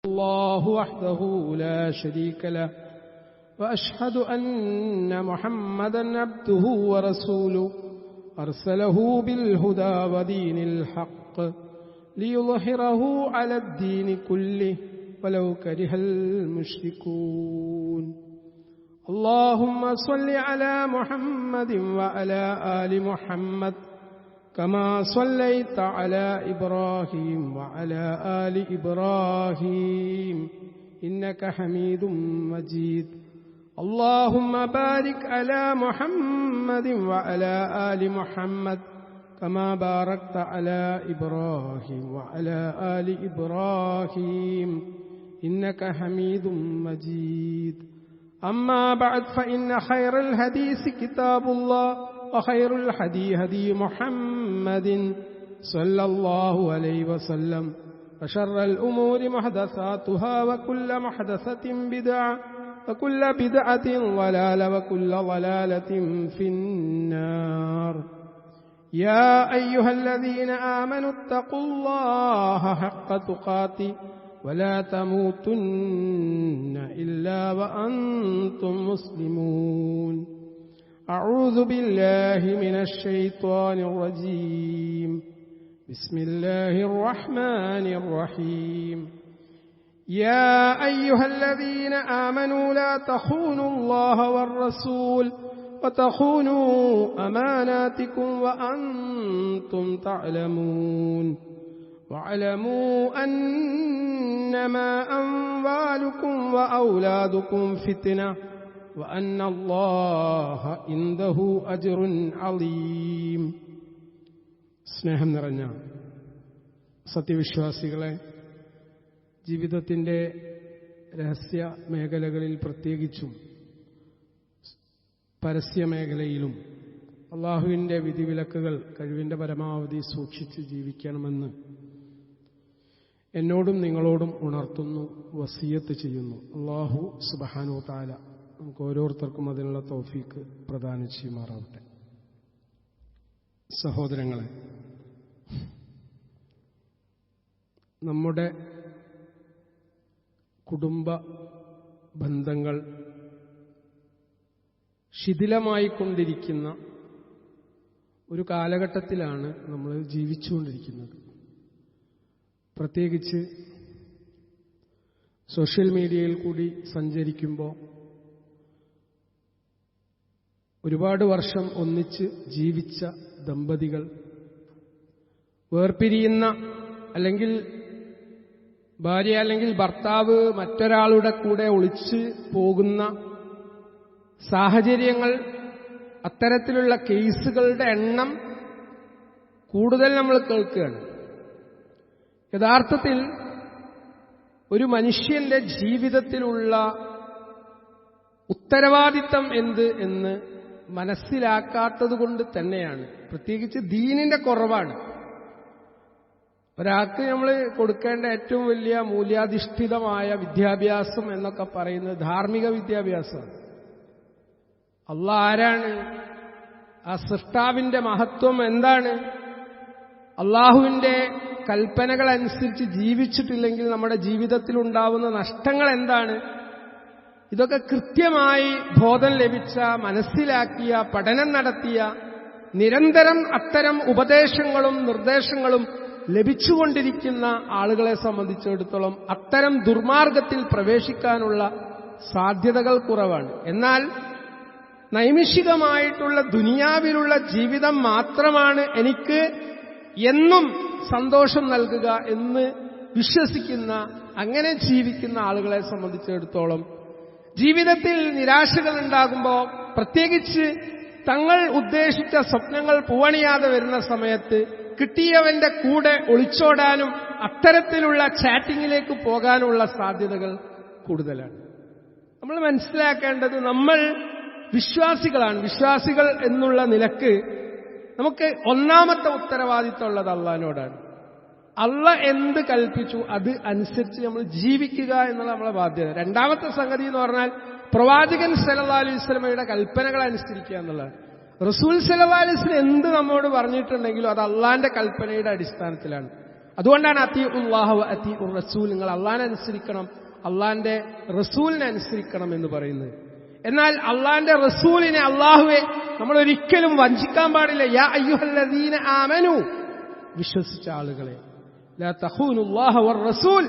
الله وحده لا شريك له وأشهد أن محمدا عبده ورسوله أرسله بالهدى ودين الحق ليظهره على الدين كله ولو كره المشركون اللهم صل على محمد وعلى آل محمد كما صليت على إبراهيم وعلى آل إبراهيم إنك حميد مجيد اللهم بارك على محمد وعلى آل محمد كما باركت على إبراهيم وعلى آل إبراهيم إنك حميد مجيد أما بعد فإن خير الحديث كتاب الله وخير الهدي هدي محمد صلى الله عليه وسلم وشر الأمور محدثاتها وكل محدثة بدعة وكل بدعة ضلالة وكل ضلالة في النار يا أيها الذين آمنوا اتقوا الله حق تقاته ولا تموتن إلا وأنتم مسلمون أعوذ بالله من الشيطان الرجيم بسم الله الرحمن الرحيم يا أيها الذين آمنوا لا تخونوا الله والرسول وتخونوا أماناتكم وأنتم تعلمون واعلموا أنما أموالكم وأولادكم فتنة وأن الله عنده أجر عظيم. സ്നേഹം നിറഞ്ഞ സത്യവിശ്വാസികളെ, ജീവിതത്തിൻ്റെ രഹസ്യ മേഖലകളിൽ പ്രത്യേകിച്ചും പരസ്യ മേഖലയിലും അള്ളാഹുവിൻ്റെ വിധിവിലക്കുകൾ കഴിവിൻ്റെ പരമാവധി സൂക്ഷിച്ച് ജീവിക്കണമെന്ന് എന്നോടും നിങ്ങളോടും ഉണർത്തുന്നു, വസിയത്ത് ചെയ്യുന്നു. അള്ളാഹു സുബ്ഹാനഹു വ തആല നമുക്ക് ഓരോരുത്തർക്കും അതിനുള്ള തൗഫീക്ക് പ്രദാനം ചെയ്യുമാറാവട്ടെ. സഹോദരങ്ങളെ, നമ്മുടെ കുടുംബ ബന്ധങ്ങൾ ശിഥിലമായിക്കൊണ്ടിരിക്കുന്ന ഒരു കാലഘട്ടത്തിലാണ് നമ്മൾ ജീവിച്ചുകൊണ്ടിരിക്കുന്നത്. പ്രത്യേകിച്ച് സോഷ്യൽ മീഡിയയിൽ കൂടി സഞ്ചരിക്കുമ്പോൾ ഒരുപാട് വർഷം ഒന്നിച്ച് ജീവിച്ച ദമ്പതികൾ വേർപിരിയുന്ന, അല്ലെങ്കിൽ ഭാര്യ അല്ലെങ്കിൽ ഭർത്താവ് മറ്റൊരാളുടെ കൂടെ ഒളിച്ച് പോകുന്ന സാഹചര്യങ്ങൾ, അത്തരത്തിലുള്ള കേസുകളുടെ എണ്ണം കൂടുതൽ നമ്മൾ കേൾക്കുകയാണ്. യഥാർത്ഥത്തിൽ ഒരു മനുഷ്യന്റെ ജീവിതത്തിലുള്ള ഉത്തരവാദിത്തം എന്ത് എന്ന് മനസ്സിലാക്കാത്തത് കൊണ്ട് തന്നെയാണ്. പ്രത്യേകിച്ച് ദീനിന്റെ കുറവാണ്. ഒരാൾക്ക് നമ്മൾ കൊടുക്കേണ്ട ഏറ്റവും വലിയ മൂല്യാധിഷ്ഠിതമായ വിദ്യാഭ്യാസം എന്നൊക്കെ പറയുന്നത് ധാർമ്മിക വിദ്യാഭ്യാസമാണ്. അല്ലാഹ് ആരാണ്? ആ സൃഷ്ടാവിന്റെ മഹത്വം എന്താണ്? അള്ളാഹുവിന്റെ കൽപ്പനകൾ അനുസരിച്ച് ജീവിച്ചിട്ടില്ലെങ്കിൽ നമ്മുടെ ജീവിതത്തിൽ ഉണ്ടാവുന്ന നഷ്ടങ്ങൾ എന്താണ്? ഇതൊക്കെ കൃത്യമായി ബോധം ലഭിച്ച, മനസ്സിലാക്കിയ, പഠനം നടത്തിയ, നിരന്തരം അത്തരം ഉപദേശങ്ങളും നിർദ്ദേശങ്ങളും ലഭിച്ചുകൊണ്ടിരിക്കുന്ന ആളുകളെ സംബന്ധിച്ചിടത്തോളം അത്തരം ദുർമാർഗത്തിൽ പ്രവേശിക്കാനുള്ള സാധ്യതകൾ കുറവാണ്. എന്നാൽ നൈമിഷികമായിട്ടുള്ള ദുനിയാവിലുള്ള ജീവിതം മാത്രമാണ് എനിക്ക് എന്നും സന്തോഷം നൽകുക എന്ന് വിശ്വസിക്കുന്ന, അങ്ങനെ ജീവിക്കുന്ന ആളുകളെ സംബന്ധിച്ചിടത്തോളം ജീവിതത്തിൽ നിരാശകൾ ഉണ്ടാകുമ്പോൾ, പ്രത്യേകിച്ച് തങ്ങൾ ഉദ്ദേശിച്ച സ്വപ്നങ്ങൾ പൂവണിയാതെ വരുന്ന സമയത്ത് കിട്ടിയവന്റെ കൂടെ ഒളിച്ചോടാനും അത്തരത്തിലുള്ള ചാറ്റിങ്ങിലേക്ക് പോകാനുള്ള സാധ്യതകൾ കൂടുതലാണ്. നമ്മൾ മനസ്സിലാക്കേണ്ടത്, നമ്മൾ വിശ്വാസികളാണ്. വിശ്വാസികൾ എന്നുള്ള നിലക്ക് നമുക്ക് ഒന്നാമത്തെ ഉത്തരവാദിത്തമുള്ളത് അള്ളാഹിനോടാണ്. അള്ളാഹ് എന്ത് കൽപ്പിച്ചു അത് അനുസരിച്ച് നമ്മൾ ജീവിക്കുക എന്നുള്ള നമ്മളെ ബാധ്യത. രണ്ടാമത്തെ സംഗതി എന്ന് പറഞ്ഞാൽ പ്രവാചകൻ സല്ലല്ലാഹു അലൈഹി വസല്ലമയുടെ കൽപ്പനകൾ അനുസരിക്കുക എന്നുള്ളതാണ്. റസൂൽ സല്ലല്ലാഹു അലൈഹി വസല്ലം എന്ത് നമ്മോട് പറഞ്ഞിട്ടുണ്ടെങ്കിലും അത് അള്ളാഹിന്റെ കൽപ്പനയുടെ അടിസ്ഥാനത്തിലാണ്. അതുകൊണ്ടാണ് അത്തിഉല്ലാഹ വ അത്തിഉർ റസൂൽ, നിങ്ങൾ അള്ളാഹിനെ അനുസരിക്കണം, അള്ളാഹിന്റെ റസൂലിനെ അനുസരിക്കണം എന്ന് പറയുന്നത്. എന്നാൽ അള്ളാഹിന്റെ റസൂലിനെ, അള്ളാഹുവെ നമ്മൾ ഒരിക്കലും വഞ്ചിക്കാൻ പാടില്ല. യാ അയ്യുഹല്ലദീന ആമനു, വിശ്വസിച്ച ആളുകളെ, ലാ തഖൂനുല്ലാഹ വർ റസൂൽ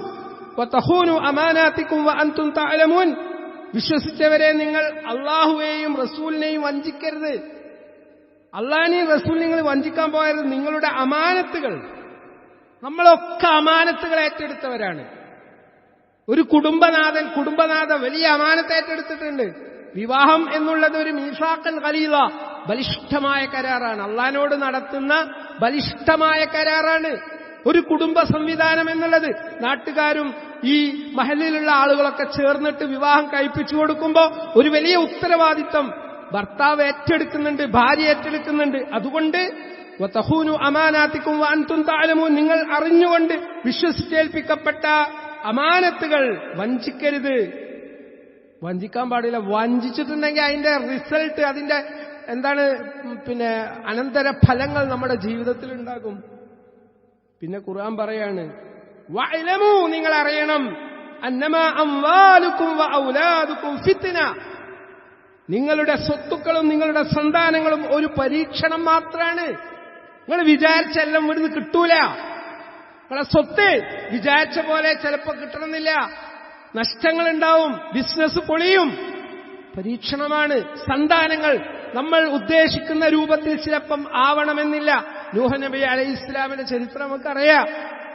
വതഖൂനു അമാനാതികും വഅൻതും തഅലമൂൻ, വിശ്വസിച്ചവരെ നിങ്ങൾ അള്ളാഹുവേയും റസൂലിനെയും വഞ്ചിക്കരുത്. അള്ളാഹിനെയും റസൂലിനെ നിങ്ങൾ വഞ്ചിക്കാൻ പോകരുത്. നിങ്ങളുടെ അമാനത്തുകൾ, നമ്മളൊക്കെ അമാനത്തുകൾ ഏറ്റെടുത്തവരാണ്. ഒരു കുടുംബനാഥ വലിയ അമാനത്ത് ഏറ്റെടുത്തിട്ടുണ്ട്. വിവാഹം എന്നുള്ളത് ഒരു മീസാഖൻ ഖലീല, ബലിഷ്ഠമായ കരാറാണ്. അള്ളാഹിനോട് നടത്തുന്ന ബലിഷ്ഠമായ കരാറാണ് ഒരു കുടുംബ സംവിധാനം എന്നുള്ളത്. നാട്ടുകാരും ഈ മഹല്ലിലുള്ള ആളുകളൊക്കെ ചേർന്നിട്ട് വിവാഹം കഴിപ്പിച്ചു കൊടുക്കുമ്പോൾ ഒരു വലിയ ഉത്തരവാദിത്തം ഭർത്താവ് ഏറ്റെടുക്കുന്നുണ്ട്, ഭാര്യ ഏറ്റെടുക്കുന്നുണ്ട്. അതുകൊണ്ട് വതഖൂനു അമാനാതികും വഅൻതും തഅലമൂൻ, നിങ്ങൾ അറിഞ്ഞുകൊണ്ട് വിശ്വസിച്ചേൽപ്പിക്കപ്പെട്ട അമാനത്തുകൾ വഞ്ചിക്കരുത്. വഞ്ചിക്കാൻ പാടില്ല. വഞ്ചിച്ചിട്ടുണ്ടെങ്കിൽ അതിന്റെ റിസൾട്ട്, അതിന്റെ എന്താണ്, അനന്തര ഫലങ്ങൾ നമ്മുടെ ജീവിതത്തിൽ ഉണ്ടാകും. പിന്നെ ഖുർആൻ പറയാണ്, വഅലമൂ, നിങ്ങൾ അറിയണം, അന്നമാ അംവാലുക്കും വഔലാദുക്കും ഫിത്ന, നിങ്ങളുടെ സ്വത്തുക്കളും നിങ്ങളുടെ സന്താനങ്ങളും ഒരു പരീക്ഷണം മാത്രമാണ്. നിങ്ങൾ വിചാരിച്ചെല്ലാം ഇവിടുന്ന് കിട്ടൂല. നിങ്ങളെ സ്വത്ത് വിചാരിച്ച പോലെ ചിലപ്പോൾ കിട്ടണമെന്നില്ല, നഷ്ടങ്ങളുണ്ടാവും, ബിസിനസ് പൊളിയും. പരീക്ഷണമാണ്. സന്താനങ്ങൾ നമ്മൾ ഉദ്ദേശിക്കുന്ന രൂപത്തിൽ ചിലപ്പം ആവണമെന്നില്ല. നൂഹ് നബി അലൈഹി ഇസ്ലാമിന്റെ ചരിത്രം നമുക്കറിയാം.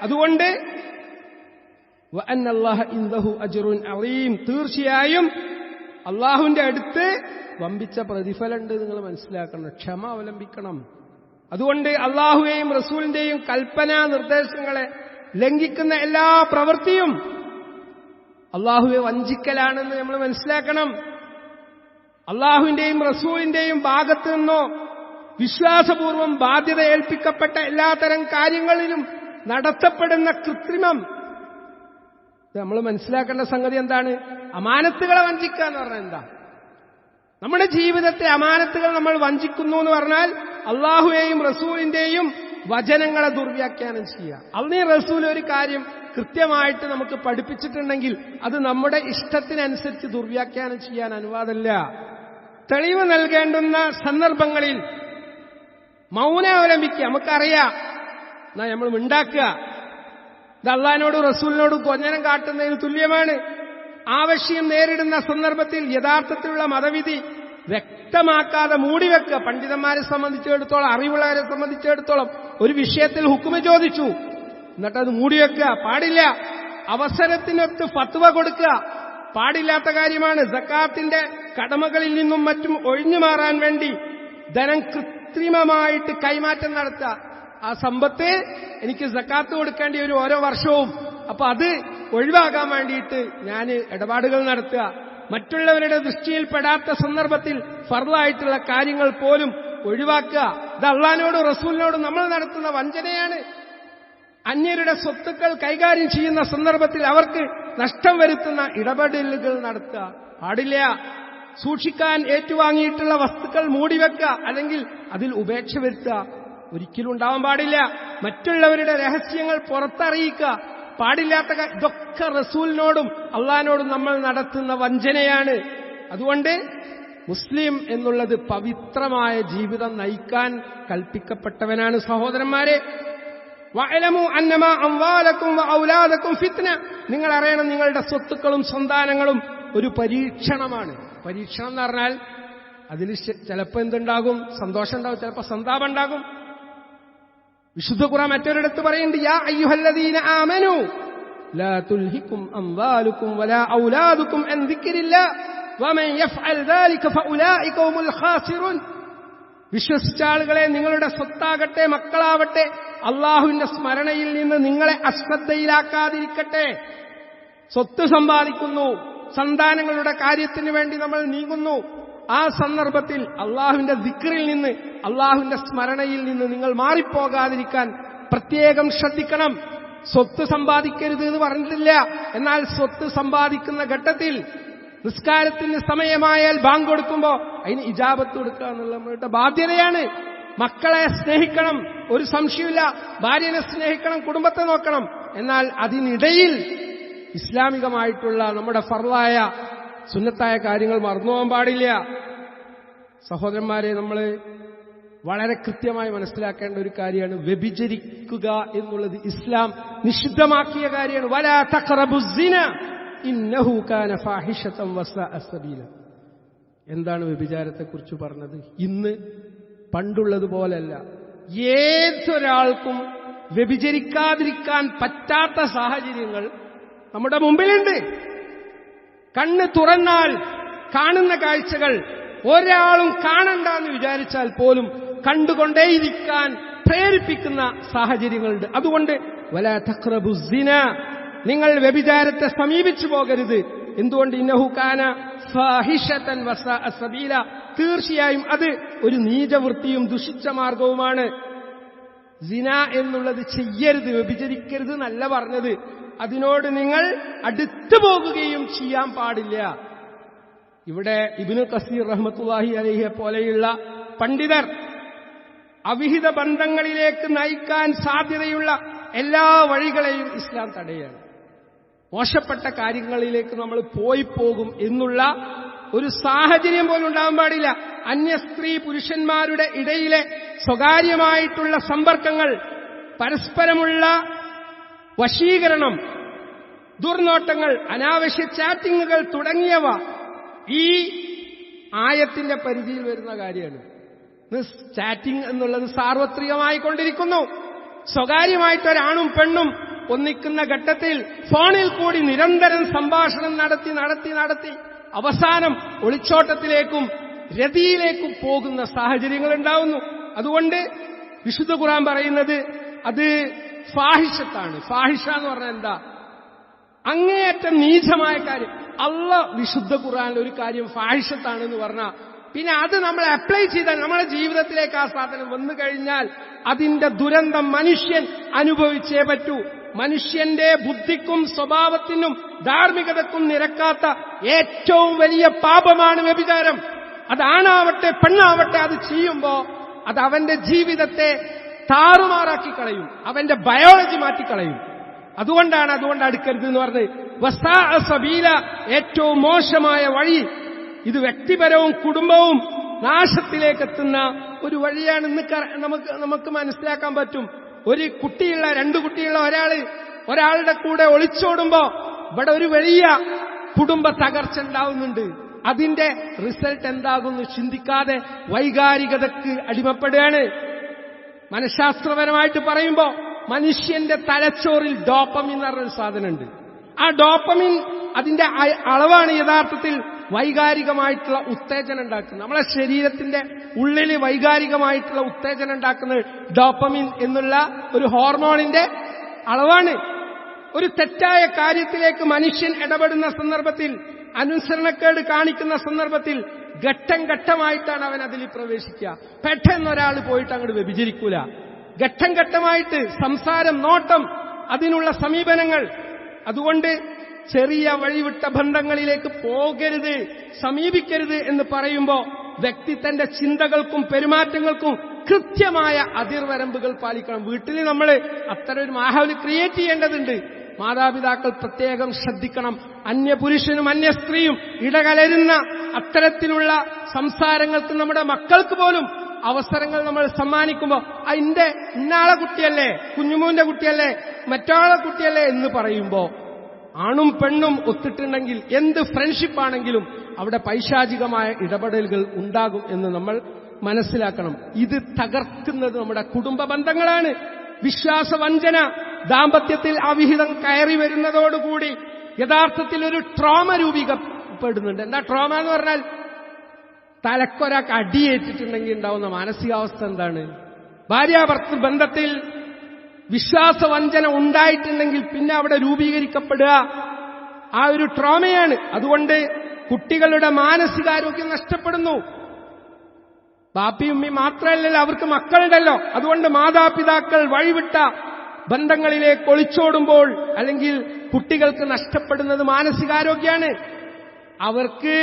അതുകൊണ്ട് വഅന്നല്ലാഹ ഇൻദഹു അജ്റുൻ അളീം, തീർച്ചയായും അള്ളാഹുവിന്റെ അടുത്ത് വമ്പിച്ച പ്രതിഫലമുണ്ട്. നിങ്ങൾ മനസ്സിലാക്കണം, ക്ഷമ അവലംബിക്കണം. അതുകൊണ്ട് അള്ളാഹുവേയും റസൂലിന്റെയും കൽപ്പനാ നിർദ്ദേശങ്ങളെ ലംഘിക്കുന്ന എല്ലാ പ്രവൃത്തിയും അള്ളാഹുവെ വഞ്ചിക്കലാണെന്ന് നമ്മൾ മനസ്സിലാക്കണം. അള്ളാഹുവിന്റെയും റസൂലിന്റെയും ഭാഗത്തു നിന്നോ വിശ്വാസപൂർവം ബാധ്യത ഏൽപ്പിക്കപ്പെട്ട എല്ലാത്തരം കാര്യങ്ങളിലും നടത്തപ്പെടുന്ന കൃത്രിമം, നമ്മൾ മനസ്സിലാക്കേണ്ട സംഗതി എന്താണ്? അമാനത്തുകളെ വഞ്ചിക്കുക എന്ന് പറഞ്ഞാൽ എന്താ? നമ്മുടെ ജീവിതത്തെ അമാനത്തുകൾ നമ്മൾ വഞ്ചിക്കുന്നു എന്ന് പറഞ്ഞാൽ അള്ളാഹുവേയും റസൂലിന്റെയും വചനങ്ങളെ ദുർവ്യാഖ്യാനം ചെയ്യുക. അള്ളാഹു റസൂൽ ഒരു കാര്യം കൃത്യമായിട്ട് നമുക്ക് പഠിപ്പിച്ചിട്ടുണ്ടെങ്കിൽ അത് നമ്മുടെ ഇഷ്ടത്തിനനുസരിച്ച് ദുർവ്യാഖ്യാനം ചെയ്യാൻ അനുവാദമില്ല. തെളിവ് നൽകേണ്ടുന്ന സന്ദർഭങ്ങളിൽ മൗനം അവലംബിക്കുക. നമുക്കറിയാം, എന്നാ നമ്മൾ ഉണ്ടാക്കുക. ഇത് അള്ളാഹിനോടും റസൂലിനോടും കൊഞ്ഞനം കാട്ടുന്നതിന് തുല്യമാണ്. ആവശ്യം നേരിടുന്ന സന്ദർഭത്തിൽ യഥാർത്ഥത്തിലുള്ള മതവിധി വ്യക്തമാക്കാതെ മൂടിവെക്കുക. പണ്ഡിതന്മാരെ സംബന്ധിച്ചിടത്തോളം, അറിവുള്ളവരെ സംബന്ധിച്ചിടത്തോളം ഒരു വിഷയത്തിൽ ഹുക്കുമ ചോദിച്ചു, എന്നിട്ടത് മൂടിവെക്കുക പാടില്ല. അവസരത്തിനൊത്ത് ഫത്വ കൊടുക്കുക പാടില്ലാത്ത കാര്യമാണ്. സക്കാത്തിന്റെ കടമകളിൽ നിന്നും മറ്റും ഒഴിഞ്ഞു മാറാൻ വേണ്ടി ധനം കൃത്രിമമായിട്ട് കൈമാറ്റം നടത്തുക. ആ സമ്പത്ത് എനിക്ക് സക്കാത്ത് കൊടുക്കേണ്ടി വരും ഓരോ വർഷവും, അപ്പൊ അത് ഒഴിവാക്കാൻ വേണ്ടിയിട്ട് ഞാൻ ഇടപാടുകൾ നടത്തുക. മറ്റുള്ളവരുടെ ദൃഷ്ടിയിൽപ്പെടാത്ത സന്ദർഭത്തിൽ ഫർളായിട്ടുള്ള കാര്യങ്ങൾ പോലും ഒഴിവാക്കുക. ഇത് അള്ളാഹിനോടും റസൂലിനോടും നമ്മൾ നടത്തുന്ന വഞ്ചനയാണ്. അന്യരുടെ സ്വത്തുക്കൾ കൈകാര്യം ചെയ്യുന്ന സന്ദർഭത്തിൽ അവർക്ക് നഷ്ടം വരുത്തുന്ന ഇടപെടലുകൾ നടത്തുക പാടില്ല. സൂക്ഷിക്കാൻ ഏറ്റുവാങ്ങിയിട്ടുള്ള വസ്തുക്കൾ മൂടിവെക്കുക, അല്ലെങ്കിൽ അതിൽ ഉപേക്ഷ വരുത്തുക ഒരിക്കലും ഉണ്ടാവാൻ പാടില്ല. മറ്റുള്ളവരുടെ രഹസ്യങ്ങൾ പുറത്തറിയിക്കുക പാടില്ലാത്ത ഇതൊക്കെ റസൂലിനോടും അള്ളാഹിനോടും നമ്മൾ നടത്തുന്ന വഞ്ചനയാണ്. അതുകൊണ്ട് മുസ്ലിം എന്നുള്ളത് പവിത്രമായ ജീവിതം നയിക്കാൻ കൽപ്പിക്കപ്പെട്ടവനാണ്. സഹോദരന്മാരെ, വഅലമു അന്നമാ അംവാലക്കും വഔലാദക്കും ഫിത്ന, നിങ്ങൾ അറിയണം, നിങ്ങളുടെ സ്വത്തുക്കളും സന്താനങ്ങളും ഒരു പരീക്ഷണമാണ്. പരീക്ഷണം എന്ന് പറഞ്ഞാൽ അതിൽ ചിലപ്പോൾ എന്തുണ്ടാകും? സന്തോഷം ഉണ്ടാകും, ചിലപ്പോൾ സന്താപം ഉണ്ടാകും. വിശുദ്ധ ഖുർആൻ മറ്റൊരിടത്ത് പറയുന്നുണ്ട്, യാ അയ്യുഹല്ലദീന ആമനു ലാ തുൽഹികും അംവാലുക്കും വലാ ഔലാദുക്കും അൻ ദിക്രില്ലാ വമൻ യഫ്അൽ ദാലിക ഫഉലൈക ഹുമുൽ ഖാസിറൂൻ. വിശ്വസിച്ച ആളുകളെ, നിങ്ങളുടെ സ്വത്താകട്ടെ മക്കളാവട്ടെ അള്ളാഹുവിന്റെ സ്മരണയിൽ നിന്ന് നിങ്ങളെ അശ്രദ്ധയിലാക്കാതിരിക്കട്ടെ. സ്വത്ത് സമ്പാദിക്കുന്നു, സന്താനങ്ങളുടെ കാര്യത്തിന് വേണ്ടി നമ്മൾ നീങ്ങുന്നു. ആ സന്ദർഭത്തിൽ അള്ളാഹുവിന്റെ ദിക്റിൽ നിന്ന്, അള്ളാഹുവിന്റെ സ്മരണയിൽ നിന്ന് നിങ്ങൾ മാറിപ്പോകാതിരിക്കാൻ പ്രത്യേകം ശ്രദ്ധിക്കണം. സ്വത്ത് സമ്പാദിക്കരുത് എന്ന് പറഞ്ഞിട്ടില്ല. എന്നാൽ സ്വത്ത് സമ്പാദിക്കുന്ന ഘട്ടത്തിൽ നിസ്കാരത്തിന് സമയമായാൽ ബാങ്ക് കൊടുക്കുമ്പോൾ അതിന് ഇജാബത്ത് കൊടുക്കുക എന്നുള്ള നമ്മളുടെ ബാധ്യതയാണ്. മക്കളെ സ്നേഹിക്കണം, ഒരു സംശയമില്ല, ഭാര്യനെ സ്നേഹിക്കണം, കുടുംബത്തെ നോക്കണം. എന്നാൽ അതിനിടയിൽ ഇസ്ലാമികമായിട്ടുള്ള നമ്മുടെ ഫർളായ സുന്നത്തായ കാര്യങ്ങൾ മറന്നുപോകാൻ പാടില്ല. സഹോദരന്മാരെ, നമ്മൾ വളരെ കൃത്യമായി മനസ്സിലാക്കേണ്ട ഒരു കാര്യമാണ്, വ്യഭിചരിക്കുക എന്നുള്ളത് ഇസ്ലാം നിഷിദ്ധമാക്കിയ കാര്യമാണ്. വലാ തഖറബുസ്സിന ഇന്നഹു കാന ഫാഹിഷതൻ വസാഅ സബീല. എന്താണ് വ്യഭിചാരത്തെക്കുറിച്ച് പറഞ്ഞത്? ഇന്ന് പണ്ടുള്ളതുപോലല്ല. ഏതൊരാൾക്കും വ്യഭിചരിക്കാതിരിക്കാൻ പറ്റാത്ത സാഹചര്യങ്ങൾ നമ്മുടെ മുമ്പിലുണ്ട്. കണ്ണ് തുറന്നാൽ കാണുന്ന കാഴ്ചകൾ ഒരാളും കാണണ്ടെന്ന് വിചാരിച്ചാൽ പോലും കണ്ടുകൊണ്ടേയിരിക്കാൻ പ്രേരിപ്പിക്കുന്ന സാഹചര്യങ്ങളുണ്ട്. അതുകൊണ്ട് വലാ തഖറബുസ്സിന, നിങ്ങൾ വ്യഭിചാരത്തെ സമീപിച്ചു പോകരുത്. എന്തുകൊണ്ട്? ഇന്നഹു കാന ഫാഹിഷതൻ വസാഅ സബീല, തീർച്ചയായും അത് ഒരു നീചവൃത്തിയും ദുഷിച്ച മാർഗവുമാണ്. സിന എന്നുള്ളത് ചെയ്യരുത്, വ്യഭിചരിക്കരുത് എന്നല്ല പറഞ്ഞത്, അതിനോട് നിങ്ങൾ അടുത്തു പോകുകയും ചെയ്യാൻ പാടില്ല. ഇവിടെ ഇബ്നു കസീർ റഹ്മത്തുള്ളാഹി അലൈഹിയെ പോലെയുള്ള പണ്ഡിതർ അവിഹിത ബന്ധങ്ങളിലേക്ക് നയിക്കാൻ സാധ്യതയുള്ള എല്ലാ വഴികളെയും ഇസ്ലാം തടയാണ്. മോശപ്പെട്ട കാര്യങ്ങളിലേക്ക് നമ്മൾ പോയി പോകും എന്നുള്ള ഒരു സാഹചര്യം പോലും ഉണ്ടാകാൻ പാടില്ല. അന്യ സ്ത്രീ പുരുഷന്മാരുടെ ഇടയിലെ സ്വകാര്യമായിട്ടുള്ള സമ്പർക്കങ്ങൾ, പരസ്പരമുള്ള വശീകരണം, ദുർനോട്ടങ്ങൾ, അനാവശ്യ ചാറ്റിങ്ങുകൾ തുടങ്ങിയവ ഈ ആയത്തിന്റെ പരിധിയിൽ വരുന്ന കാര്യമാണ്. ചാറ്റിംഗ് എന്നുള്ളത് സാർവത്രികമായിക്കൊണ്ടിരിക്കുന്നു. സ്വകാര്യമായിട്ടൊരാണും പെണ്ണും ഒന്നിക്കുന്ന ഘട്ടത്തിൽ ഫോണിൽ കൂടി നിരന്തരം സംഭാഷണം നടത്തി അവസാനം ഒളിച്ചോട്ടത്തിലേക്കും രതിയിലേക്കും പോകുന്ന സാഹചര്യങ്ങൾ ഉണ്ടാവുന്നു. അതുകൊണ്ട് വിശുദ്ധ ഖുർആൻ പറയുന്നത് അത് ഫാഹിഷത്താണ്. ഫാഹിഷ എന്ന് പറഞ്ഞാൽ എന്താ? അങ്ങേയറ്റം നീചമായ കാര്യം. അല്ലാഹ് വിശുദ്ധ ഖുർആനിൽ ഒരു കാര്യം ഫാഹിഷത്താണെന്ന് പറഞ്ഞാൽ പിന്നെ അത് നമ്മൾ അപ്ലൈ ചെയ്താൽ നമ്മുടെ ജീവിതത്തിലേക്ക് ആ സാധനം വന്നു കഴിഞ്ഞാൽ അതിന്റെ ദുരന്തം മനുഷ്യൻ അനുഭവിച്ചേ പറ്റൂ. മനുഷ്യന്റെ ബുദ്ധിക്കും സ്വഭാവത്തിനും ധാർമ്മികതക്കും നിരക്കാത്ത ഏറ്റവും വലിയ പാപമാണ് വ്യഭിചാരം. അതാണാവട്ടെ പെണ്ണാവട്ടെ, അത് ചെയ്യുമ്പോ അത് അവന്റെ ജീവിതത്തെ താറുമാറാക്കി കളയും, അവന്റെ ബയോളജി മാറ്റിക്കളയും. അതുകൊണ്ട് അടുക്കരുത് എന്ന് പറഞ്ഞത്. വസാഅ സബീല, ഏറ്റവും മോശമായ വഴി. ഇത് വ്യക്തിപരവും കുടുംബവും നാശത്തിലേക്കെത്തുന്ന ഒരു വഴിയാണ്. നമുക്ക് മനസ്സിലാക്കാൻ പറ്റും. ഒരു കുട്ടിയുള്ള, രണ്ടു കുട്ടിയുള്ള ഒരാളുടെ കൂടെ ഒളിച്ചോടുമ്പോ ഇവിടെ ഒരു വലിയ കുടുംബ തകർച്ച ഉണ്ടാവുന്നുണ്ട്. അതിന്റെ റിസൾട്ട് എന്താകുന്നു ചിന്തിക്കാതെ വൈകാരികതയ്ക്ക് അടിമപ്പെടുകയാണ്. മനഃശാസ്ത്രപരമായിട്ട് പറയുമ്പോ മനുഷ്യന്റെ തലച്ചോറിൽ ഡോപ്പമിൻ എന്ന് പറഞ്ഞൊരു സാധനമുണ്ട്. ആ ഡോപ്പമിൻ അതിന്റെ അളവാണ് യഥാർത്ഥത്തിൽ വൈകാരികമായിട്ടുള്ള ഉത്തേജനം ഉണ്ടാക്കുന്നത്. നമ്മളെ ശരീരത്തിന്റെ ഉള്ളിൽ വൈകാരികമായിട്ടുള്ള ഉത്തേജനം ഉണ്ടാക്കുന്നത് ഡോപ്പമിൻ എന്നുള്ള ഒരു ഹോർമോണിന്റെ അളവാണ്. ഒരു തെറ്റായ കാര്യത്തിലേക്ക് മനുഷ്യൻ ഇടപെടുന്ന സന്ദർഭത്തിൽ, അനുസരണക്കേട് കാണിക്കുന്ന സന്ദർഭത്തിൽ ഘട്ടം ഘട്ടമായിട്ടാണ് അവൻ അതിൽ പ്രവേശിക്കുക. പെട്ടെന്നൊരാൾ പോയിട്ട് അങ്ങോട്ട് വ്യഭിചരിക്കൂല. ഘട്ടം ഘട്ടമായിട്ട് സംസാരം, നോട്ടം, അതിനുള്ള സമീപനങ്ങൾ. അതുകൊണ്ട് ചെറിയ വഴിവിട്ട ബന്ധങ്ങളിലേക്ക് പോകരുത്, സമീപിക്കരുത് എന്ന് പറയുമ്പോൾ വ്യക്തി തന്റെ ചിന്തകൾക്കും പെരുമാറ്റങ്ങൾക്കും കൃത്യമായ അതിർവരമ്പുകൾ പാലിക്കണം. വീട്ടിൽ നമ്മൾ അത്തരം ഒരു മാഹൗൽ ക്രിയേറ്റ് ചെയ്യേണ്ടതുണ്ട്. മാതാപിതാക്കൾ പ്രത്യേകം ശ്രദ്ധിക്കണം. അന്യപുരുഷനും അന്യ സ്ത്രീയും ഇടകലരുന്ന അത്തരത്തിലുള്ള സംസാരങ്ങൾക്ക് നമ്മുടെ മക്കൾക്ക് പോലും അവസരങ്ങൾ നമ്മൾ സമ്മാനിക്കുമ്പോൾ അതിന്റെ ഇന്നാളെ കുട്ടിയല്ലേ, കുഞ്ഞുമോന്റെ കുട്ടിയല്ലേ, മറ്റാളെ കുട്ടിയല്ലേ എന്ന് പറയുമ്പോൾ ആണും പെണ്ണും ഒത്തിട്ടുണ്ടെങ്കിൽ എന്ത് ഫ്രണ്ട്ഷിപ്പാണെങ്കിലും അവിടെ പൈശാചികമായ ഇടപെടലുകൾ ഉണ്ടാകും എന്ന് നമ്മൾ മനസ്സിലാക്കണം. ഇത് തകർക്കുന്നത് നമ്മുടെ കുടുംബ ബന്ധങ്ങളാണ്. വിശ്വാസവഞ്ചന ദാമ്പത്യത്തിൽ അവിഹിതം കയറി വരുന്നതോടുകൂടി യഥാർത്ഥത്തിൽ ഒരു ട്രോമ രൂപീകരിക്കപ്പെടുന്നുണ്ട്. എന്താ ട്രോമ എന്ന് പറഞ്ഞാൽ? തലക്കൊരാൾക്ക് അടിയേറ്റിട്ടുണ്ടെങ്കിൽ ഉണ്ടാവുന്ന മാനസികാവസ്ഥ എന്താണ്? ഭാര്യാഭർത്തൃ ബന്ധത്തിൽ വിശ്വാസവഞ്ചന ഉണ്ടായിട്ടുണ്ടെങ്കിൽ പിന്നെ അവിടെ രൂപീകരിക്കപ്പെടുക ആ ഒരു ട്രോമയാണ്. അതുകൊണ്ട് കുട്ടികളുടെ മാനസികാരോഗ്യം നഷ്ടപ്പെടുന്നു. ബാപ്പിയും ഉമ്മയും മാത്രമല്ലല്ലോ, അവർക്ക് മക്കളുണ്ടല്ലോ. അതുകൊണ്ട് മാതാപിതാക്കൾ വഴിവിട്ട ബന്ധങ്ങളിലേക്ക് ഒളിച്ചോടുമ്പോൾ അല്ലെങ്കിൽ കുട്ടികൾക്ക് നഷ്ടപ്പെടുന്നത് മാനസികാരോഗ്യമാണ്. അവർക്ക്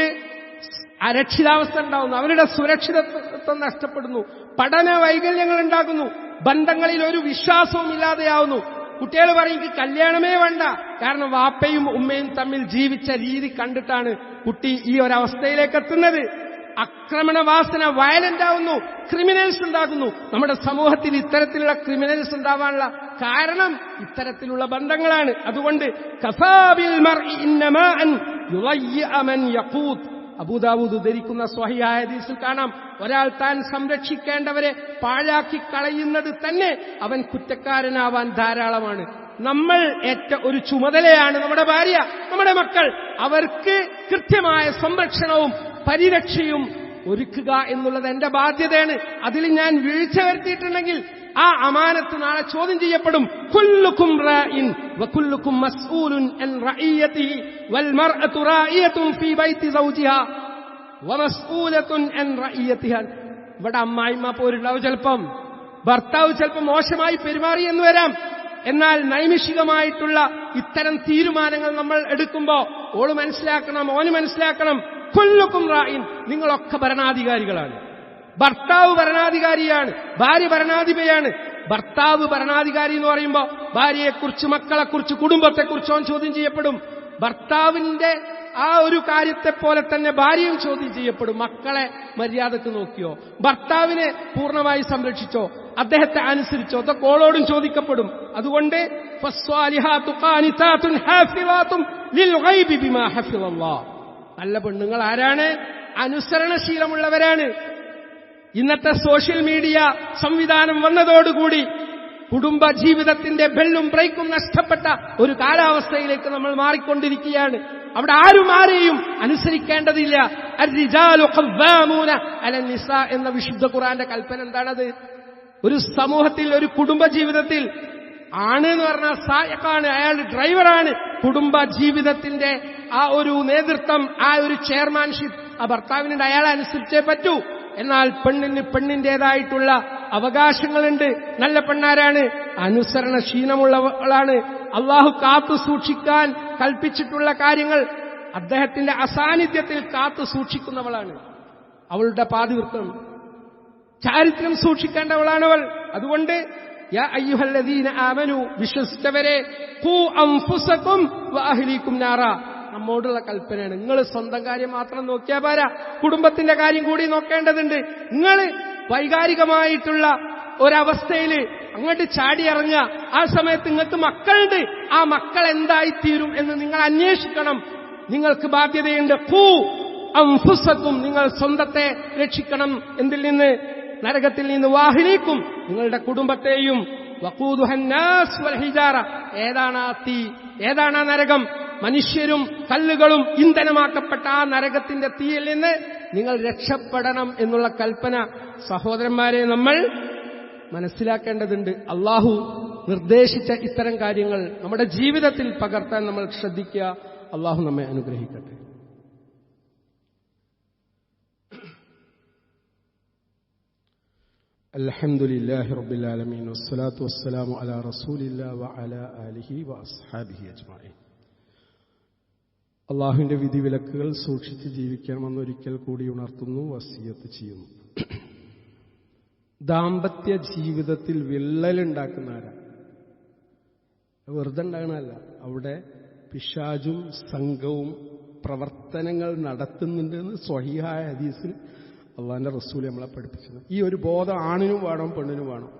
അരക്ഷിതാവസ്ഥ ഉണ്ടാവുന്നു, അവരുടെ സുരക്ഷിതത്വം നഷ്ടപ്പെടുന്നു. പഠന വൈകല്യങ്ങൾ ഉണ്ടാകുന്നു, ബന്ധങ്ങളിൽ ഒരു വിശ്വാസവും ഇല്ലാതെയാവുന്നു. കുട്ടികൾ പറയും എനിക്ക് കല്യാണമേ വേണ്ട, കാരണം വാപ്പയും ഉമ്മയും തമ്മിൽ ജീവിച്ച രീതി കണ്ടിട്ടാണ് കുട്ടി ഈ ഒരവസ്ഥയിലേക്ക് എത്തുന്നത്. ആക്രമണവാസന വയലന്റ് ആവുന്നു, ക്രിമിനൽസ് ഉണ്ടാകുന്നു. നമ്മുടെ സമൂഹത്തിൽ ഇത്തരത്തിലുള്ള ക്രിമിനൽസ് ഉണ്ടാവാനുള്ള കാരണം ഇത്തരത്തിലുള്ള ബന്ധങ്ങളാണ്. അതുകൊണ്ട് കഫാബിൽ മർഇ ഇന്നമാഅൻ യുളയ്യ മൻ യഖൂത്, അബൂദാവൂദ് ഉദ്ധരിക്കുന്ന സ്വഹീഹായ ഹദീസിൽ കാണാം, ഒരാൾ താൻ സംരക്ഷിക്കേണ്ടവരെ പാഴാക്കി കളയുന്നത് തന്നെ അവൻ കുറ്റക്കാരനാവാൻ ധാരാളമാണ്. നമ്മൾ ഏറ്റ ഒരു ചുമതലയാണ് നമ്മുടെ ഭാര്യ, നമ്മുടെ മക്കൾ. അവർക്ക് കൃത്യമായ സംരക്ഷണവും പരിരക്ഷയും ഒരുക്കുക എന്നുള്ളത് എന്റെ ബാധ്യതയാണ്. അതിൽ ഞാൻ വീഴ്ച വരുത്തിയിട്ടുണ്ടെങ്കിൽ ആ അമാനത്ത് നാളെ ചോദ്യം ചെയ്യപ്പെടും. കുല്ലുക്കും റാഇൻ വകുല്ലുക്കും മസ്ഊലുൻ അൻ റഇയതിഹി വൽ മർഅതു റാഇയത്തുൻ ഫീ ബൈതി സൗജിഹാ വമസ്ഊലത്തുൻ അൻ റഇയതിഹാ. ഇവിടെ അമ്മായിമ്മ പോരുണ്ടാവും, ചിലപ്പം ഭർത്താവ് ചിലപ്പോൾ മോശമായി പെരുമാറി എന്ന് വരാം. എന്നാൽ നൈമിഷികമായിട്ടുള്ള ഇത്തരം തീരുമാനങ്ങൾ നമ്മൾ എടുക്കുമ്പോ ഓള് മനസ്സിലാക്കണം, ഓന് മനസ്സിലാക്കണം, കുല്ലുക്കും റാഇൻ, നിങ്ങളൊക്കെ ഭരണാധികാരികളാണ്. ഭർത്താവ് ഭരണാധികാരിയാണ്, ഭാര്യ ഭരണാധിപയാണ്. ഭർത്താവ് ഭരണാധികാരി എന്ന് പറയുമ്പോൾ ഭാര്യയെക്കുറിച്ച്, മക്കളെക്കുറിച്ച്, കുടുംബത്തെക്കുറിച്ച് അവൻ ചോദ്യം ചെയ്യപ്പെടും. ഭർത്താവിന്റെ ആ ഒരു കാര്യത്തെ പോലെ തന്നെ ഭാര്യയും ചോദ്യം ചെയ്യപ്പെടും. മക്കളെ മര്യാദക്ക് നോക്കിയോ, ഭർത്താവിനെ പൂർണ്ണമായി സംരക്ഷിച്ചോ, അദ്ദേഹത്തെ അനുസരിച്ചോ, അതൊക്കെ ഓളോടും ചോദിക്കപ്പെടും. അതുകൊണ്ട് ഫസ്വാലിഹാതു ഖാനിതാതുൻ ഹാഫിളാതുൻ ലിൽ ഗൈബി ബിമാ ഹഫിളല്ലാഹ്, നല്ല പെണ്ണുങ്ങൾ ആരാണ്? അനുസരണശീലമുള്ളവരാണ്. ഇന്നത്തെ സോഷ്യൽ മീഡിയ സംവിധാനം വന്നതോടുകൂടി കുടുംബ ജീവിതത്തിന്റെ ബെല്ലും ബ്രേക്കും നഷ്ടപ്പെട്ട ഒരു കാലാവസ്ഥയിലേക്ക് നമ്മൾ മാറിക്കൊണ്ടിരിക്കുകയാണ്. അവിടെ ആരും ആരെയും അനുസരിക്കേണ്ടതില്ല. അർരിജാലു ഖവ്വാമൂന അലൻ നിസാ എന്ന വിശുദ്ധ ഖുർആന്റെ കൽപ്പന എന്താണത്? ഒരു സമൂഹത്തിൽ, ഒരു കുടുംബ ജീവിതത്തിൽ ആണ് എന്ന് പറഞ്ഞാൽ സായക്കാണ്, അയാൾ ഡ്രൈവറാണ്. കുടുംബ ജീവിതത്തിന്റെ ആ ഒരു നേതൃത്വം, ആ ഒരു ചെയർമാൻഷിപ്പ് ആ ഭർത്താവിനുണ്ട്, അയാളെ അനുസരിച്ചേ പറ്റൂ. എന്നാൽ പെണ്ണിന് പെണ്ണിന്റേതായിട്ടുള്ള അവകാശങ്ങളുണ്ട്. നല്ല പെണ്ണാരാണ്? അനുസരണശീലമുള്ളവളാണ്. അള്ളാഹു കാത്തു സൂക്ഷിക്കാൻ കൽപ്പിച്ചിട്ടുള്ള കാര്യങ്ങൾ അദ്ദേഹത്തിന്റെ അസാന്നിധ്യത്തിൽ കാത്തു സൂക്ഷിക്കുന്നവളാണ്. അവളുടെ പാതിവൃത്തം, ചാരിത്രം സൂക്ഷിക്കേണ്ടവളാണവൾ. അതുകൊണ്ട് യാ അയ്യുഹല്ലദീന ആമനു, വിശ്വസിച്ചവരെ, ഖൂ അൻഫുസകും വഅഹ്ലീകും നാറ, നമ്മോടുള്ള കൽപ്പനയാണ്. നിങ്ങൾ സ്വന്തം കാര്യം മാത്രം നോക്കിയാ പോരാ, കുടുംബത്തിന്റെ കാര്യം കൂടി നോക്കേണ്ടതുണ്ട്. നിങ്ങൾ വൈകാരികമായിട്ടുള്ള ഒരവസ്ഥയിൽ അങ്ങോട്ട് ചാടിയിറങ്ങുക. ആ സമയത്ത് നിങ്ങൾക്ക് മക്കളുണ്ട്, ആ മക്കൾ എന്തായിത്തീരും എന്ന് നിങ്ങൾ അന്വേഷിക്കണം. നിങ്ങൾക്ക് ബാധ്യതയുണ്ട്. ഖൂ അൻഫുസകും, നിങ്ങൾ സ്വന്തത്തെ രക്ഷിക്കണം. എന്തിൽ നിന്ന്? നരകത്തിൽ നിന്ന്. വാഹിലീക്കും, നിങ്ങളുടെ കുടുംബത്തെയും. വഖൂദുഹന്നാസ് വൽ ഹിജാറ, ഏതാണ് ആ തീ, ഏതാണ് ആ നരകം? മനുഷ്യരും കല്ലുകളും ഇന്ധനമാക്കപ്പെട്ട ആ നരകത്തിന്റെ തീയിൽ നിന്ന് നിങ്ങൾ രക്ഷപ്പെടണം എന്നുള്ള കൽപ്പന സഹോദരന്മാരെ നമ്മൾ മനസ്സിലാക്കേണ്ടതുണ്ട്. അള്ളാഹു നിർദ്ദേശിച്ച ഇത്തരം കാര്യങ്ങൾ നമ്മുടെ ജീവിതത്തിൽ പകർത്താൻ നമ്മൾ ശ്രദ്ധിക്കുക. അള്ളാഹു നമ്മെ അനുഗ്രഹിക്കട്ടെ. അൽഹംദുലില്ലാഹി റബ്ബിൽ ആലമീൻ വസ്സലാത്തു വസ്സലാമു അലാ റസൂലില്ലാഹി വഅലാ ആലിഹി വഅസ്ഹാബിഹി അജ്മഈൻ. അള്ളാഹുവിന്റെ വിധിവിലക്കുകൾ സൂക്ഷിച്ച് ജീവിക്കണമെന്നൊരിക്കൽ കൂടി ഉണർത്തുന്നു, വസിയത്ത് ചെയ്യുന്നു. ദാമ്പത്യ ജീവിതത്തിൽ വിള്ളലുണ്ടാക്കുന്നവരാ, വെറുതെ ഉണ്ടാകണമല്ല. അവിടെ പിശാചും സംഘവും പ്രവർത്തനങ്ങൾ നടത്തുന്നുണ്ടെന്ന് സ്വഹീഹായ ഹദീസിൽ അള്ളാഹിന്റെ റസൂൽ നമ്മളെ പഠിപ്പിച്ചത്. ഈ ഒരു ബോധം ആണിനും വേണം, പെണ്ണിനും വേണം.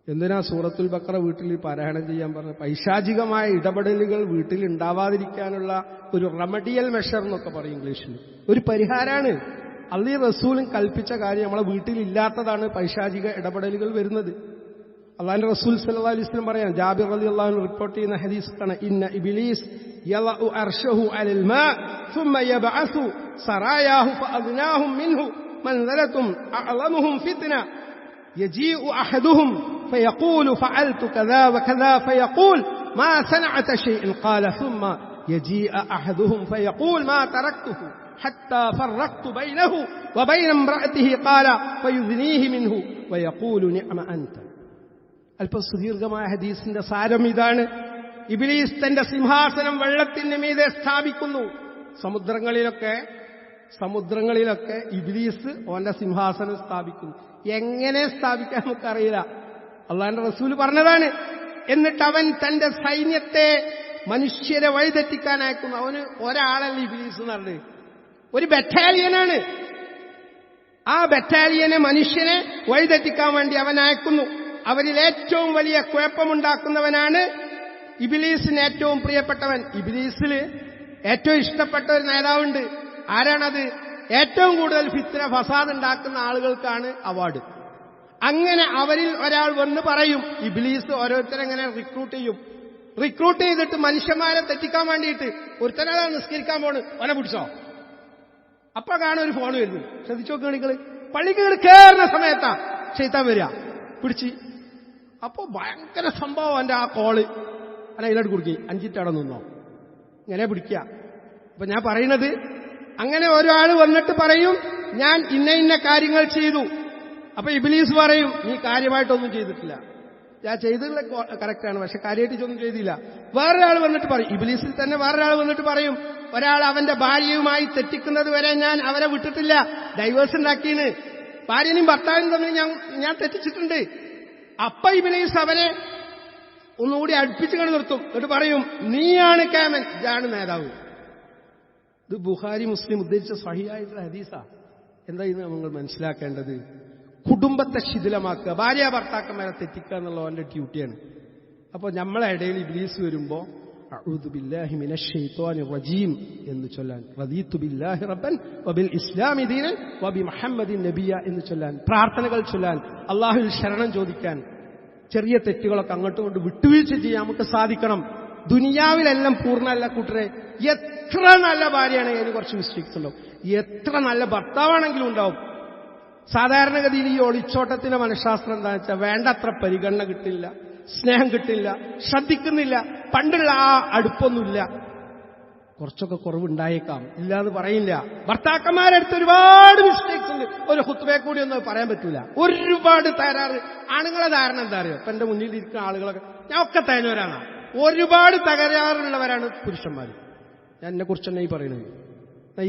എന്തിനാ സൂറത്തുൽ ബഖറ വീട്ടിൽ പാരായണം ചെയ്യാൻ പറഞ്ഞത്? പൈശാചികമായ ഇടപെടലുകൾ വീട്ടിൽ ഉണ്ടാവാതിരിക്കാനുള്ള ഒരു റെമഡിയൽ മെഷർ എന്നൊക്കെ പറയും ഇംഗ്ലീഷിൽ. ഒരു പരിഹാരമാണ്. അള്ളാഹും റസൂലും കൽപ്പിച്ച കാര്യം നമ്മളെ വീട്ടിലില്ലാത്തതാണ് പൈശാചിക ഇടപെടലുകൾ വരുന്നത്. അള്ളാഹിന്റെ റസൂൽ സല്ലല്ലാഹു അലൈഹി വസല്ലം പറയാം, ജാബിർ റളിയല്ലാഹു അൻഹു റിപ്പോർട്ട് ചെയ്യുന്ന ഹദീസാണ്, ഇന്ന ഇബ്ലീസ് യളഉ അർശഹു അലൽ മാ ثم يبعث سراياه فأذناهم منه منزلة أعظمهم فتنة يجيء أحدهم فيقول فعلت كذا وكذا فيقول ما صنعت شيء قال ثم يجيء أحدهم فيقول ما تركته حتى فرقت بينه وبين امرأته قال فيذنيه منه ويقول نعم أنت. അല്പം സുദീർഘമായ ഹദീസിന്റെ സാരം ഇതാണ്. ഇബ്ലീസ് തന്റെ സിംഹാസനം വെള്ളത്തിന് മീതെ സ്ഥാപിക്കുന്നു. സമുദ്രങ്ങളിലൊക്കെ സമുദ്രങ്ങളിലൊക്കെ ഇബ്ലീസ് ഓന്റെ സിംഹാസനം സ്ഥാപിക്കുന്നു. എങ്ങനെ സ്ഥാപിക്കാൻ നമുക്കറിയില്ല. അള്ളാഹുവിന്റെ റസൂൽ പറഞ്ഞതാണ്. എന്നിട്ട് അവൻ തന്റെ സൈന്യത്തെ മനുഷ്യരെ വഴിതെറ്റിക്കാൻ അയക്കുന്നു. അവന് ഒരാളല്ല ഇബ്ലീസ് എന്ന് പറഞ്ഞത്, ഒരു ബറ്റാലിയനാണ്. ആ ബറ്റാലിയനെ മനുഷ്യനെ വഴിതെറ്റിക്കാൻ വേണ്ടി അവൻ അയക്കുന്നു. അവരിൽ ഏറ്റവും വലിയ കുഴപ്പമുണ്ടാക്കുന്നവനാണ് ഇബ്ലീസിന് ഏറ്റവും പ്രിയപ്പെട്ടവൻ. ഇബ്ലീസിൽ ഏറ്റവും ഇഷ്ടപ്പെട്ട ഒരു നേതാവുണ്ട്. ആരാണത്? ഏറ്റവും കൂടുതൽ ഫിത്ന ഫസാദ് ഉണ്ടാക്കുന്ന ആളുകൾക്കാണ് അവാർഡ്. അങ്ങനെ അവരിൽ ഒരാൾ വന്ന് പറയും, ഇബ്ലീസ് ഓരോരുത്തരെങ്ങനെ റിക്രൂട്ട് ചെയ്തിട്ട് മനുഷ്യന്മാരെ തെറ്റിക്കാൻ വേണ്ടിയിട്ട് ഒരുത്തനാളെ നിസ്കരിക്കാൻ പോണ്, ഓനെ പിടിച്ചോ. അപ്പൊ കാണും ഒരു ഫോൺ വരുന്നു. ശ്രദ്ധിച്ചു നോക്കുക നിങ്ങൾ, പള്ളിക്ക് കയറുന്ന സമയത്താ ശൈത്താൻ വരിക, പിടിച്ച്. അപ്പോ ഭയങ്കര സംഭവം. എന്റെ ആ കോള് അല്ല ഇതിലോട്ട് കൊടുക്കി 5 മിനിറ്റ് അവിടെ നിന്നോ, ഇങ്ങനെ പിടിക്കുക. അപ്പൊ ഞാൻ പറയുന്നത്, അങ്ങനെ ഒരാൾ വന്നിട്ട് പറയും ഞാൻ ഇന്ന കാര്യങ്ങൾ ചെയ്തു. അപ്പൊ ഇബ്ലീസ് പറയും നീ കാര്യമായിട്ടൊന്നും ചെയ്തിട്ടില്ല. ഞാൻ ചെയ്തത് കറക്റ്റാണ്, പക്ഷെ കാര്യമായിട്ടൊന്നും ചെയ്തില്ല. വേറൊരാൾ വന്നിട്ട് പറയും, ഇബ്ലീസിൽ തന്നെ വേറൊരാൾ വന്നിട്ട് പറയും, ഒരാൾ അവന്റെ ഭാര്യയുമായി തെറ്റിക്കുന്നത് വരെ ഞാൻ അവരെ വിട്ടിട്ടില്ല, ഡൈവേഴ്സ് ഉണ്ടാക്കിയാണ്, ഭാര്യനും ഭർത്താവിനും തമ്മിൽ ഞാൻ തെറ്റിച്ചിട്ടുണ്ട്. അപ്പ ഇബ്ലീസ് അവനെ ഒന്നുകൂടി അടുപ്പിച്ച് കണ്ടു നിർത്തും. എന്നിട്ട് പറയും നീയാണ് കാമൻ, ഇതാണ് നേതാവ്. ഇത് ബുഖാരി മുസ്ലിം ഉദ്ധരിച്ച സഹിയായിട്ടുള്ള ഹദീസാ. എന്താ ഇത് നമ്മൾ മനസ്സിലാക്കേണ്ടത്? കുടുംബത്തെ ശിഥിലമാക്കുക, ഭാര്യ ഭർത്താക്കന്മാരെ തെറ്റിക്കുക എന്നുള്ള അവന്റെ ഡ്യൂട്ടിയാണ്. അപ്പൊ നമ്മളെ ഇടയിൽ ഇബ്ലീസ് വരുമ്പോ അഊദു ബില്ലാഹി മിനശ് ശൈത്വാനിർ റജീം എന്ന് ചൊല്ലാൻ, റദീതു ബില്ലാഹി റബ്ബൻ വബിൽ ഇസ്ലാമി ദീനൻ വബി മുഹമ്മദിൻ നബിയ എന്ന് ചൊല്ലാൻ, പ്രാർത്ഥനകൾ ചൊല്ലാൻ, അള്ളാഹുവിൽ ശരണം ചോദിക്കാൻ, ചെറിയ തെറ്റുകളൊക്കെ അങ്ങോട്ടും കൊണ്ട് വിട്ടുവീഴ്ച ചെയ്യാൻ നമുക്ക് സാധിക്കണം. ദുനിയാവിലെല്ലാം പൂർണ്ണമല്ല കൂട്ടരെ. എത്ര നല്ല ഭാര്യയാണെങ്കിൽ കുറച്ച് മിസ്റ്റേക്സ് ഉണ്ടാവും, എത്ര നല്ല ഭർത്താവാണെങ്കിലും ഉണ്ടാവും. സാധാരണഗതിയിൽ ഈ ഒളിച്ചോട്ടത്തിന്റെ മനഃശാസ്ത്രം എന്താണെന്ന് വെച്ചാൽ വേണ്ടത്ര പരിഗണന കിട്ടില്ല, സ്നേഹം കിട്ടില്ല, ശ്രദ്ധിക്കുന്നില്ല, പണ്ടുള്ള ആ അടുപ്പൊന്നുമില്ല. കുറച്ചൊക്കെ കുറവുണ്ടായേക്കാം, ഇല്ലാന്ന് പറയില്ല. ഭർത്താക്കന്മാരടുത്ത് ഒരുപാട് മിസ്റ്റേക്സ് ഉണ്ട്. ഒരു ഖുത്ബയെ കൂടി ഒന്നും പറയാൻ പറ്റൂല. ഒരുപാട് തകരാറ്. ആണുങ്ങളെ ധാരണ എന്താ അറിയോ? ഇപ്പൊ എന്റെ മുന്നിൽ ഇരിക്കുന്ന ആളുകളൊക്കെ ഞാൻ ഒക്കെ തേഞ്ഞവരാണ്. ഒരുപാട് തകരാറുള്ളവരാണ് പുരുഷന്മാർ. ഞാൻ എന്നെ കുറിച്ച് തന്നെ ഈ പറയുന്നത്.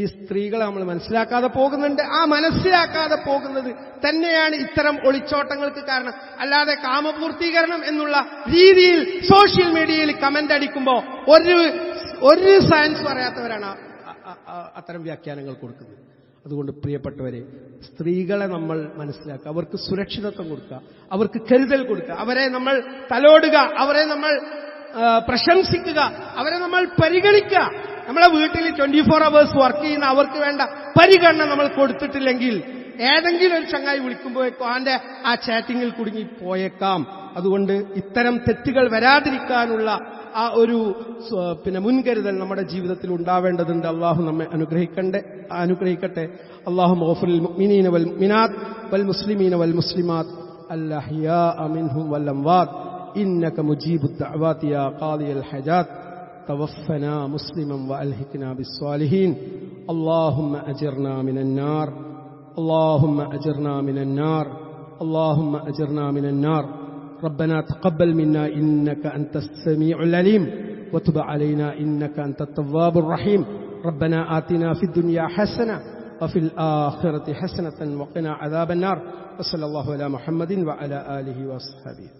ഈ സ്ത്രീകളെ നമ്മൾ മനസ്സിലാക്കാതെ പോകുന്നുണ്ട്. ആ മനസ്സിലാക്കാതെ പോകുന്നത് തന്നെയാണ് ഇത്തരം ഒളിച്ചോട്ടങ്ങൾക്ക് കാരണം. അല്ലാതെ കാമപൂർത്തീകരണം എന്നുള്ള രീതിയിൽ സോഷ്യൽ മീഡിയയിൽ കമന്റ് അടിക്കുമ്പോ ഒരു സയൻസ് പറയാത്തവരാണ് അത്തരം വ്യാഖ്യാനങ്ങൾ കൊടുക്കുന്നത്. അതുകൊണ്ട് പ്രിയപ്പെട്ടവരെ, സ്ത്രീകളെ നമ്മൾ മനസ്സിലാക്കുക, അവർക്ക് സുരക്ഷിതത്വം കൊടുക്കുക, അവർക്ക് കരുതൽ കൊടുക്കുക, അവരെ നമ്മൾ തലോടുക, അവരെ നമ്മൾ പ്രശംസിക്കുക, അവരെ നമ്മൾ പരിഗണിക്കുക. നമ്മളെ വീട്ടിൽ 24 hours വർക്ക് ചെയ്യുന്ന അവർക്ക് വേണ്ട പരിഗണന നമ്മൾ കൊടുത്തിട്ടില്ലെങ്കിൽ ഏതെങ്കിലും ഒരു ചങ്ങായി വിളിക്കുമ്പോഴേക്കും അവന്റെ ആ ചാറ്റിങ്ങിൽ കുടുങ്ങി പോയേക്കാം. അതുകൊണ്ട് ഇത്തരം തെറ്റുകൾ വരാതിരിക്കാനുള്ള ആ ഒരു മുൻകരുതൽ നമ്മുടെ ജീവിതത്തിൽ ഉണ്ടാവേണ്ടതുണ്ട്. അള്ളാഹു നമ്മെ അനുഗ്രഹിക്കട്ടെ. അല്ലാഹു മഗ്ഫിറിൽ മുഅ്മിനീന വൽ മുഅ്മിനാത്ത് വൽ മുസ്ലിമീന വൽ മുസ്ലിമാത്ത് അൽ അഹ്യാഅ മിൻഹും വൽ അംവാത്ത് ഇന്നക മുജീബുദ് ദഅവാതി യാ ഖാദിയൽ ഹജാത്ത് توفنا مسلما وألحقنا بالصالحين. اللهم أجرنا من النار، اللهم أجرنا من النار، اللهم أجرنا من النار. ربنا تقبل منا إنك أنت السميع العليم وتب علينا إنك أنت التواب الرحيم. ربنا آتنا في الدنيا حسنة وفي الآخرة حسنة وقنا عذاب النار. وصلى الله على محمد وعلى آله وصحبه.